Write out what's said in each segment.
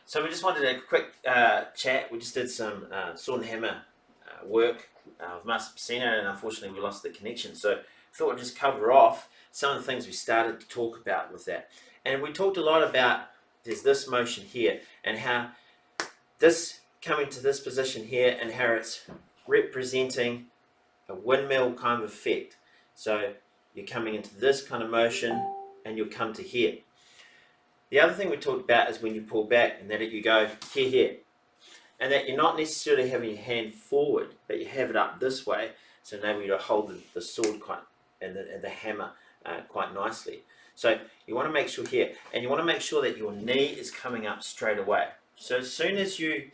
So we just wanted a quick chat. We just did some sword and hammer work with Master Piscina, and unfortunately we lost the connection. So I thought I'd just cover off some of the things we started to talk about with that. And we talked a lot about there's this motion here and how this coming to this position here and how it's representing a windmill kind of effect. So you're coming into this kind of motion and you'll come to here. The other thing we talked about is when you pull back and that you go here, and that you're not necessarily having your hand forward, but you have it up this way, so enable you to hold the sword quite and the hammer quite nicely. So you want to make sure here, and you want to make sure that your knee is coming up straight away. So as soon as you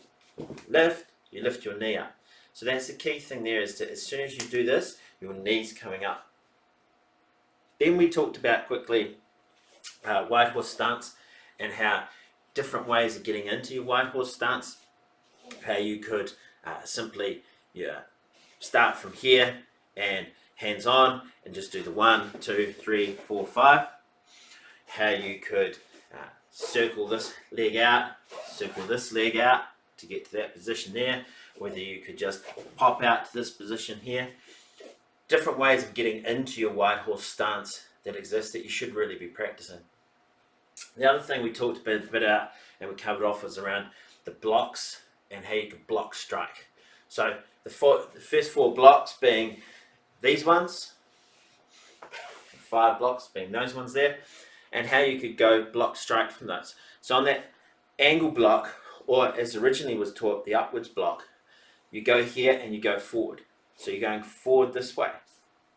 lift your knee up. So that's the key thing there, is that as soon as you do this, your knee's coming up. Then we talked about quickly white horse stance and how different ways of getting into your white horse stance. How you could simply start from here and hands on and just do the 1, 2, 3, 4, 5. How you could circle this leg out, circle this leg out to get to that position there. Whether you could just pop out to this position here. Different ways of getting into your white horse stance that exist that you should really be practicing. The other thing we talked a bit about and we covered off was around the blocks and how you could block strike. So the first 4 blocks being these ones, 5 blocks being those ones there, and how you could go block strike from those. So on that angle block, or as originally was taught, the upwards block, you go here and you go forward. So you're going forward this way,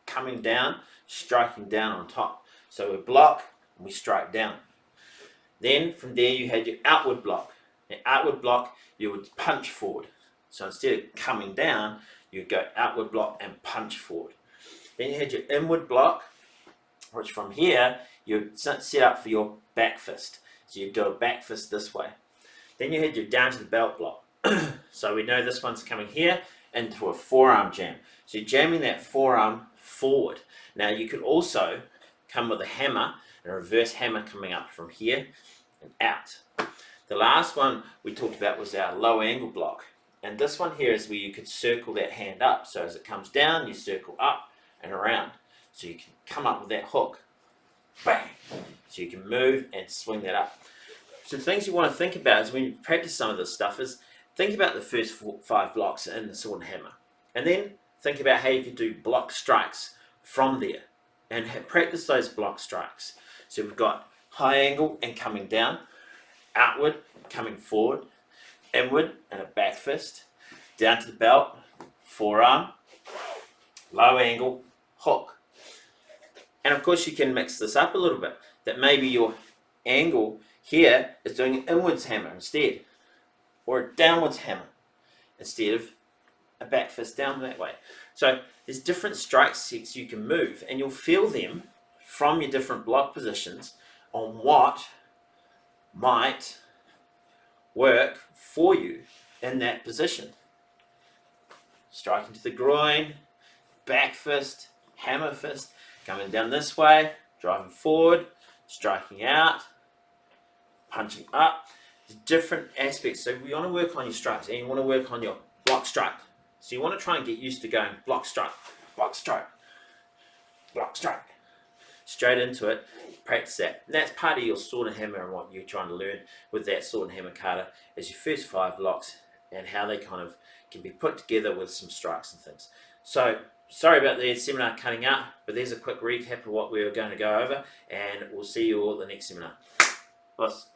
coming down, striking down on top. So we block and we strike down. Then from there you had your outward block. An outward block, you would punch forward. So instead of coming down, you'd go outward block and punch forward. Then you had your inward block, which from here, you'd set up for your back fist. So you'd do a back fist this way. Then you had your down to the belt block. So we know this one's coming here into a forearm jam. So you're jamming that forearm forward. Now you could also come with a hammer, a reverse hammer coming up from here and out. The last one we talked about was our low angle block. And this one here is where you could circle that hand up. So as it comes down, you circle up and around. So you can come up with that hook. Bang! So you can move and swing that up. So things you want to think about is when you practice some of this stuff is think about the first 5 blocks in the sword and hammer. And then think about how you could do block strikes from there. And practice those block strikes. So we've got high angle and coming down, outward, coming forward, inward and a back fist, down to the belt, forearm, low angle, hook. And of course you can mix this up a little bit. That maybe your angle here is doing an inwards hammer instead, or a downwards hammer instead of a back fist down that way. So there's different strike sets you can move, and you'll feel them from your different block positions on what might work for you in that position. Striking to the groin, back fist, hammer fist, coming down this way, driving forward, striking out, punching up. There's different aspects. So we want to work on your strikes, and you want to work on your block strike. So you want to try and get used to going block strike, block strike, block strike. Straight into it, practice that. And that's part of your sword and hammer and what you're trying to learn with that sword and hammer kata is your first 5 blocks and how they kind of can be put together with some strikes and things. So sorry about the seminar cutting out, but there's a quick recap of what we were going to go over, and we'll see you all at the next seminar. Boss.